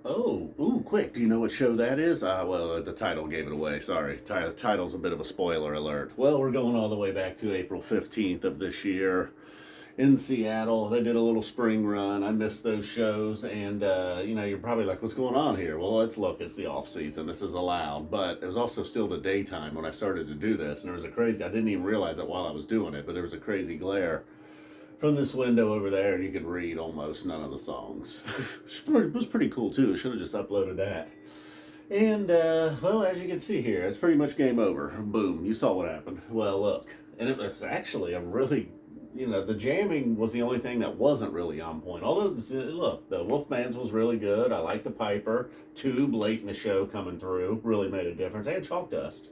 Oh, ooh, quick. Do you know what show that is? Well, the title gave it away. Sorry. Title's a bit of a spoiler alert. Well, we're going all the way back to April 15th of this year in Seattle. They did a little spring run. I missed those shows, and you're probably like, "What's going on here?" Well, it's the off season. This is allowed, but it was also still the daytime when I started to do this, and there was a crazy. I didn't even realize it while I was doing it, but there was a crazy glare from this window over there, and you could read almost none of the songs. It was pretty cool too. I should have just uploaded that. And well, as you can see here, it's pretty much game over. Boom, you saw what happened. Well, look, and it was actually a really, the jamming was the only thing that wasn't really on point. Although, look, the Wolfman's was really good. I like the Piper. Tube late in the show coming through really made a difference. And Chalk Dust.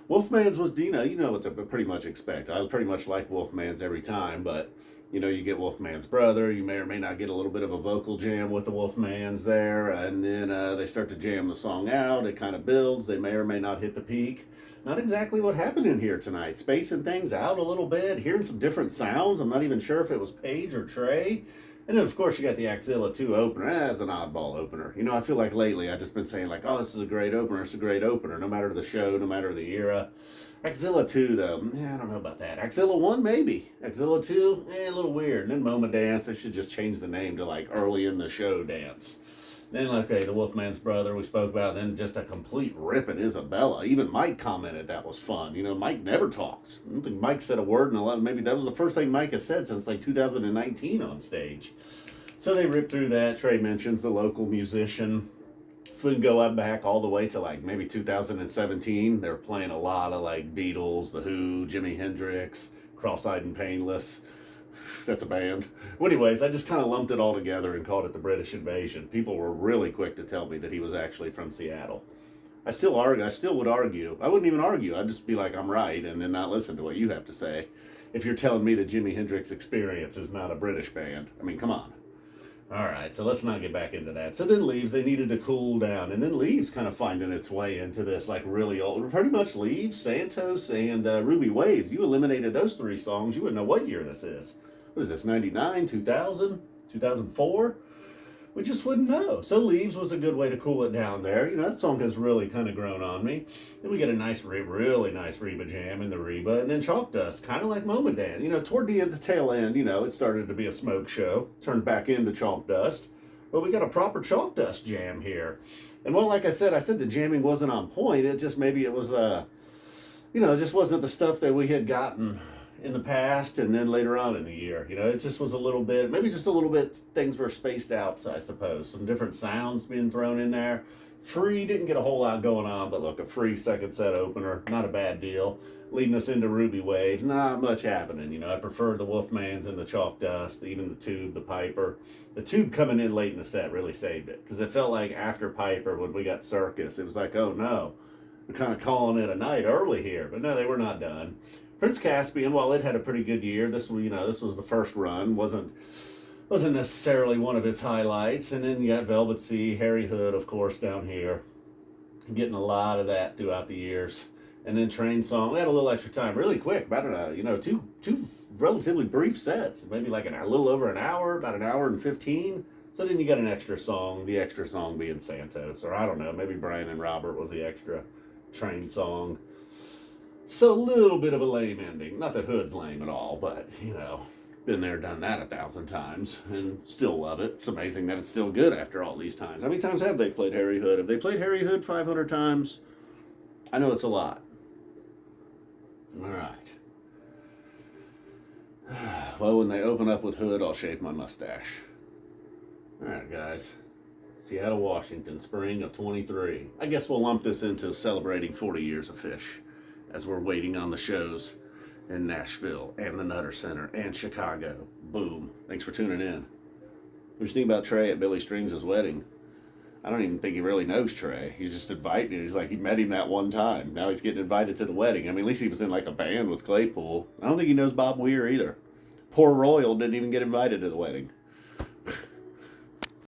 Wolfman's was Dino. You know what to pretty much expect. I pretty much like Wolfman's every time, but you get Wolfman's brother. You may or may not get a little bit of a vocal jam with the Wolfman's there, and then they start to jam the song out. It kind of builds. They may or may not hit the peak. Not exactly what happened in here tonight. Spacing things out a little bit, hearing some different sounds. I'm not even sure if it was Paige or Trey. And then, of course, you got the Axilla 2 opener. That's an oddball opener. I feel like lately I've just been saying, like, oh, this is a great opener. It's a great opener, no matter the show, no matter the era. Axilla 2, though, I don't know about that. Axilla 1, maybe. Axilla 2, a little weird. And then Moma Dance, they should just change the name to, like, Early in the Show Dance. Then, okay, the Wolfman's brother we spoke about. Then just a complete rip at Isabella. Even Mike commented that was fun. Mike never talks. I don't think Mike said a word in 11. Maybe that was the first thing Mike has said since like 2019 on stage. So they ripped through that. Trey mentions the local musician. If we can go back all the way to like maybe 2017, they were playing a lot of like Beatles, The Who, Jimi Hendrix, Cross-Eyed and Painless. That's a band. Well, anyways, I just kind of lumped it all together and called it the British Invasion. People were really quick to tell me that he was actually from Seattle. I still argue. I still would argue. I wouldn't even argue. I'd just be like, I'm right, and then not listen to what you have to say. If you're telling me that Jimi Hendrix Experience is not a British band, I mean, come on. All right, so let's not get back into that. So then Leaves, they needed to cool down. And then Leaves kind of finding its way into this like really old, pretty much Leaves, Santos, and Ruby Waves. You eliminated those three songs, you wouldn't know what year this is. What is this, 99, 2000, 2004? We just wouldn't know. So Leaves was a good way to cool it down there. That song has really kind of grown on me. Then we get a nice, really nice Reba jam in the Reba. And then Chalk Dust, kind of like Moment Dan. Toward the tail end, it started to be a smoke show. Turned back into Chalk Dust. But we got a proper Chalk Dust jam here. And well, like I said the jamming wasn't on point. It just, maybe it was, it just wasn't the stuff that we had gotten in the past and then later on in the year. It just was a little bit, maybe just a little bit, things were spaced out, I suppose. Some different sounds being thrown in there. Free didn't get a whole lot going on, but look, a free second set opener, not a bad deal. Leading us into Ruby Waves, not much happening. I prefer the Wolfman's and the Chalk Dust, even the Tube, the Piper. The Tube coming in late in the set really saved it, because it felt like after Piper, when we got Circus, it was like, oh no, we're kind of calling it a night early here. But no, they were not done. Prince Caspian, while it had a pretty good year, this was the first run, wasn't necessarily one of its highlights. And then you got Velvet Sea, Harry Hood, of course, down here, getting a lot of that throughout the years. And then Train Song, we had a little extra time, really quick, about two relatively brief sets, maybe like a little over an hour, about an hour and 15. So then you got an extra song, the extra song being Santos, or I don't know, maybe Brian and Robert was the extra Train Song. So a little bit of a lame ending. Not that Hood's lame at all, but, been there, done that 1,000 times, and still love it. It's amazing that it's still good after all these times. How many times have they played Harry Hood? Have they played Harry Hood 500 times? I know it's a lot. All right. Well, when they open up with Hood, I'll shave my mustache. All right, guys. Seattle, Washington, spring of 23. I guess we'll lump this into celebrating 40 years of Phish, as we're waiting on the shows in Nashville and the Nutter Center and Chicago. Boom. Thanks for tuning in. What do you think about Trey at Billy Strings' wedding? I don't even think he really knows Trey. He's just invited. He's like, he met him that one time. Now he's getting invited to the wedding. I mean, at least he was in like a band with Claypool. I don't think he knows Bob Weir either. Poor Royal didn't even get invited to the wedding.